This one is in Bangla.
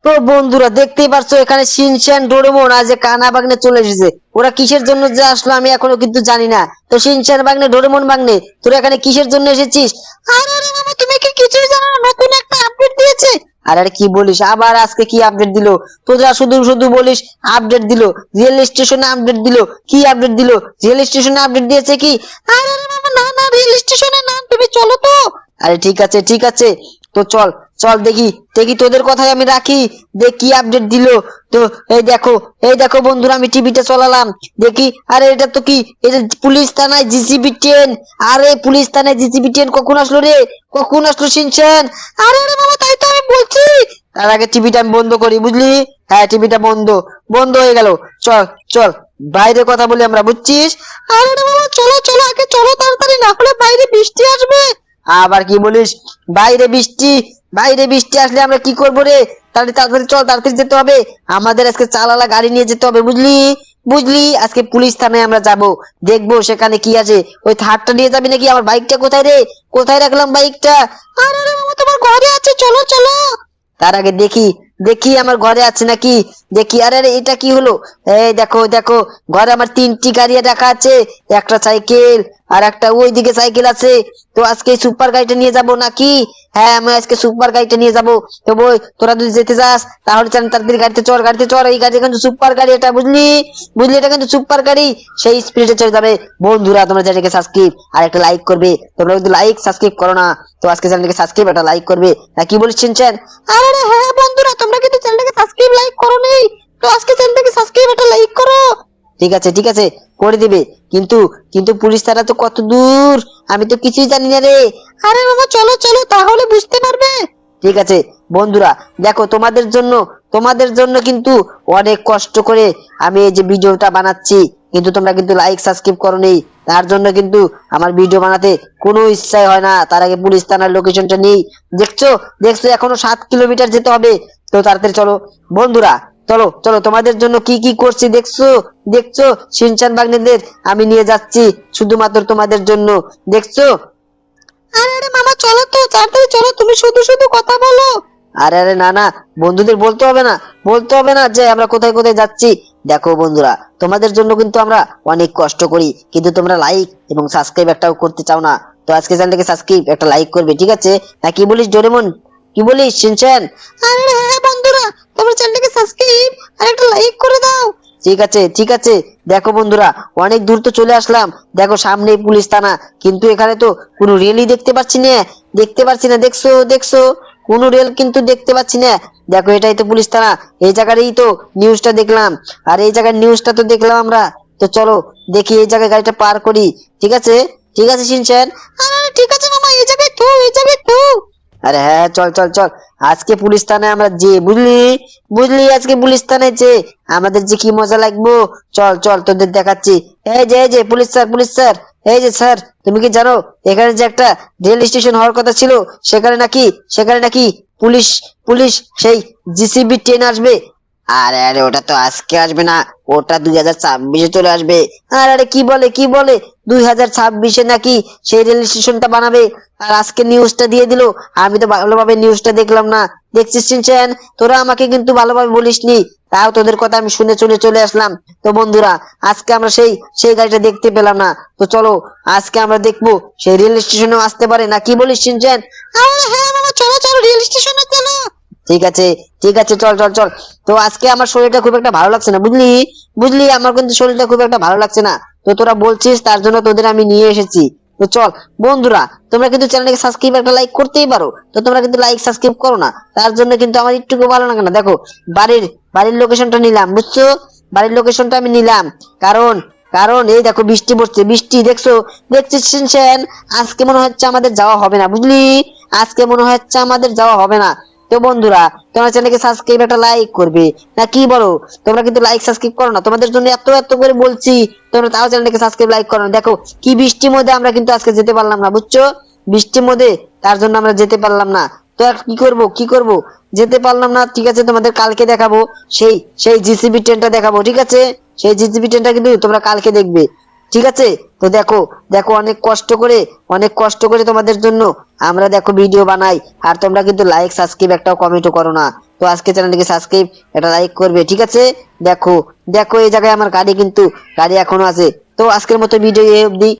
তো বন্ধুরা দেখতেই পারছো এখানে শিনচ্যান ডোরেমন আজ কানা বাগনে চলে এসেছে। ওরা কিসের জন্য যে আসলো আমি এখনো কিন্তু জানি না। তো শিনচ্যান বাগনে ডোরেমন বাগনে তোরা এখানে কিসের জন্য এসেছিস? আরে আরে মামা তুমি কি কিছুই জানো না, নতুন একটা আপডেট দিয়েছে। আরে আরে কি বলিস, আবার আজকে কি আপডেট দিলো? তোরা শুধু শুধু বলিস আপডেট দিলো, রেল স্টেশনে আপডেট দিলো, কি আপডেট দিলো? রেল স্টেশনে আপডেট দিয়েছে কি? আরে আরে মামা না না, রেল স্টেশনে না, তুমি চলো তো। আরে ঠিক আছে ঠিক আছে, তো চল চল দেখি দেখি তোদের কথাই আমি রাখি, দেখ কি আপডেট দিলো। তো এই দেখো বন্ধুরা, আমি টিভিতে চলালাম দেখি। আরে এটা তো কি, এটা পুলিশ থানায় জিসিবি 10। আরে পুলিশ থানায় জিসিবি 10 কখন আসলো রে? কখন আসলো শিনচ্যান? আরে আরে বাবা তাই তো আমি বলছি। তার আগে টিভিটা আমি বন্ধ করি, বুঝলি? হ্যাঁ টিভিটা বন্ধ বন্ধ হয়ে গেল। চল চল বাইরে কথা বলি আমরা, বুঝছিস? আরে আরে বাবা চলো চলো, আগে চলো তাড়াতাড়ি, না হলে বাইরে বৃষ্টি আসবে। আবার কি বলিস? বাইরে বৃষ্টি? বাইরে বৃষ্টি আসলে আমরা কি করবো রে? তাড়াতাড়ি তাড়াতাড়ি চল, তাড়াতাড়ি যেতে হবে। আমাদের আজকে চালালা গাড়ি নিয়ে যেতে হবে, বুঝলি? বুঝলি আজকে পুলিশ থানায় আমরা যাব, দেখবো সেখানে কি আছে। ওই থারটা নিয়ে যাবি নাকি? আমার বাইকটা কোথায় রে? কোথায় রাখলাম বাইকটা? আরে আরে মামা তোমার ঘরে আছে, চলো চলো। তার আগে দেখি দেখি আমার ঘরে আছে নাকি, দেখি। আরে আরে এটা কি হলো? এই দেখো দেখো, ঘরে আমার 3টি গাড়ি রাখা আছে, একটা সাইকেল আর একটা ওইদিকে সাইকেল আছে। তো আজকে সুপার গাড়িটা নিয়ে যাব নাকি? হ্যাঁ আমি আজকে সুপার গাড়িটা নিয়ে যাব। তো বই তোরা যদি যেতে চাস তাহলে চল তাড়াতাড়ি গাড়িতে চড়, গাড়িতে চড়। এই গাড়ি কিন্তু সুপার গাড়ি, এটা বুঝলি? বুঝলি এটা কিন্তু সুপার গাড়ি, সেই স্পিডে চলে যাবে। বন্ধুরা তোমরা চ্যানেলকে সাবস্ক্রাইব আর একটা লাইক করবে। তোমরা কিন্তু লাইক সাবস্ক্রাইব করো না, তো আজকে চ্যানেলকে সাবস্ক্রাইব একটা লাইক করবে, না কি বলিস চিনছেন? আরে হ্যাঁ বন্ধুরা, তোমরা কিন্তু চ্যানেলটাকে সাবস্ক্রাইব লাইক করো নি, তো আজকে চ্যানেলটাকে সাবস্ক্রাইব একটা লাইক করো। ঠিক আছে করে দিবে। কিন্তু কিন্তু পুলিশ তারা তো কত দূর, আমি তো কিছুই জানি না রে। আরে বাবা চলো চলো, তাহলে বুঝতে পারবে। ঠিক আছে বন্ধুরা, দেখো তোমাদের জন্য কিন্তু অনেক কষ্ট করে আমি এই যে ভিডিওটা বানাচ্ছি, কিন্তু তোমরা কিন্তু লাইক সাবস্ক্রাইব করো নি। তার জন্য কিন্তু আমার ভিডিও বানাতে কোনো ইচ্ছাই হয় না। তার আগে পুলিশ থানার লোকেশনটা নেই, দেখছো দেখছো এখনো 7 কিলোমিটার যেতে হবে। তো তাড়াতাড়ি চলো বন্ধুরা, চলো চলো, তোমাদের জন্য কি কি করছি দেখছো? দেখছো শিনচ্যান বাগনেদের আমি নিয়ে যাচ্ছি শুধুমাত্র তোমাদের জন্য, দেখছো? আরে আরে মামা চলো তো তাড়াতাড়ি চলো, তুমি শুধু শুধু কথা বলো। আরে আরে না না, বন্ধুদের বলতে হবে না যে আমরা কোথায় কোথায় যাচ্ছি। দেখো বন্ধুরা, তোমাদের জন্য কিন্তু আমরা অনেক কষ্ট করি, কিন্তু তোমরা লাইক এবং সাবস্ক্রাইব একটাও করতে চাও না। তো আজকে চ্যানেলটাকে সাবস্ক্রাইব একটা লাইক করবে, ঠিক আছে? না কি বলিস ডোরেমন, কি বলিস শিনচ্যান? আরে হ্যাঁ বন্ধুরা, তোমরা চ্যানেলটাকে সাবস্ক্রাইব আর একটা লাইক করে দাও। ঠিক আছে ঠিক আছে। দেখো বন্ধুরা, অনেক দূর তো চলে আসলাম, দেখো সামনে পুলিশ থানা, কিন্তু এখানে তো কোনো রেলই দেখতে পাচ্ছি না, দেখছো দেখছো? কোনো রেল কিন্তু দেখতে পাচ্ছি না। দেখো এটাই তো পুলিশ থানা, এই জায়গারই তো নিউজটা দেখলাম, আর এই জায়গার নিউজটা তো দেখলাম আমরা। তো চলো দেখি এই জায়গায় গাড়িটা পার করি, ঠিক আছে? ঠিক আছে শিনচ্যান। আরে ঠিক আছে মামা, এই জায়গায় তো। আরে হ্যাঁ চল চল চল, আজকে পুলিশ থানায় আমরা যে, বুঝলি? আজকে পুলিশ থানায় যে আমাদের যে কি মজা লাগবো। চল চল তোদের দেখাচ্ছি। এই যে পুলিশ স্যার, এই যে স্যার, তুমি কি জানো এখানে যে একটা রেল স্টেশন হওয়ার কথা ছিল, সেখানে নাকি পুলিশ পুলিশ সেই জিসিবি 10 আসবে। আরে আরে ওটা তো আজকে আসবে না, ওটা 2026-এ চলে আসবে। আরে আরে কি বলে 2026-এ নাকি সেই রেল স্টেশনটা বানাবে, আর আজকে নিউজটা দিয়ে দিল। আমি তো ভালোভাবে নিউজটা দেখলাম না, দেখছিস চিনছেন? তোরা আমাকে কিন্তু ভালোভাবে বলিসনি, তাও তোদের কথা আমি শুনে চলে আসলাম। তো বন্ধুরা, আজকে আমরা সেই সেই গাড়িটা দেখতে পেলাম না। তো চলো আজকে আমরা দেখবো সেই রেল স্টেশনেও আসতে পারে, না কি বলিস চিনছেন? আরে হ্যাঁ মামা চলো চলো, রেল স্টেশনে চলো। ঠিক আছে ঠিক আছে, চল চল চল। তো আজকে আমার শরীরটা খুব একটা ভালো লাগছে না, বুঝলি আমার কিন্তু শরীরটা খুব একটা ভালো লাগছে না। তো তোরা বলছিস তার জন্য তোদের আমি নিয়ে এসেছি। তো চল বন্ধুরা, তোমরা কিন্তু চ্যানেলটাকে সাবস্ক্রাইব একটা লাইক করতেই পারো, তো তোমরা কিন্তু লাইক সাবস্ক্রাইব করো না, তার জন্য কিন্তু আমার একটুকু ভালো লাগে না। দেখো বাড়ির বাড়ির লোকেশনটা নিলাম, বুঝছো? বাড়ির লোকেশনটা আমি নিলাম, কারণ কারণ এই দেখো বৃষ্টি পড়ছে, বৃষ্টি দেখছিস শিনচ্যান? আজকে মনে হচ্ছে আমাদের যাওয়া হবে না, বুঝলি? আজকে মনে হচ্ছে আমাদের যাওয়া হবে না। তো বন্ধুরা, তোমরা চ্যানেলকে সাবস্ক্রাইব একটা লাইক করবে, না কি বলো? তোমরা কিন্তু লাইক সাবস্ক্রাইব করো না, তোমাদের জন্য এত এত করে বলছি, তোমরা তাও চ্যানেলটাকে সাবস্ক্রাইব লাইক করো না। দেখো কি বৃষ্টির মধ্যে আমরা কিন্তু আজকে যেতে পারলাম না, বুঝছো? বৃষ্টির মধ্যে, তার জন্য আমরা যেতে পারলাম না। তো আর কি করব, যেতে পারলাম না। ঠিক আছে তোমাদের কালকে দেখাবো, সেই সেই জিসিবি 10টা দেখাবো, ঠিক আছে? সেই জিসিবি 10টা কিন্তু তোমরা কালকে দেখবে, ঠিক আছে? তো দেখো দেখো অনেক কষ্ট করে তোমাদের জন্য আমরা দেখো ভিডিও বানাই, আর তোমরা কিন্তু লাইক সাবস্ক্রাইব একটাও কমেন্টও করো না। তো আজকে চ্যানেলটিকে সাবস্ক্রাইব, একটা লাইক করবে, ঠিক আছে? দেখো দেখো এই জায়গায় আমার গাড়ি, কিন্তু গাড়ি এখনো আছে। তো আজকের মতো ভিডিও এই অবধি।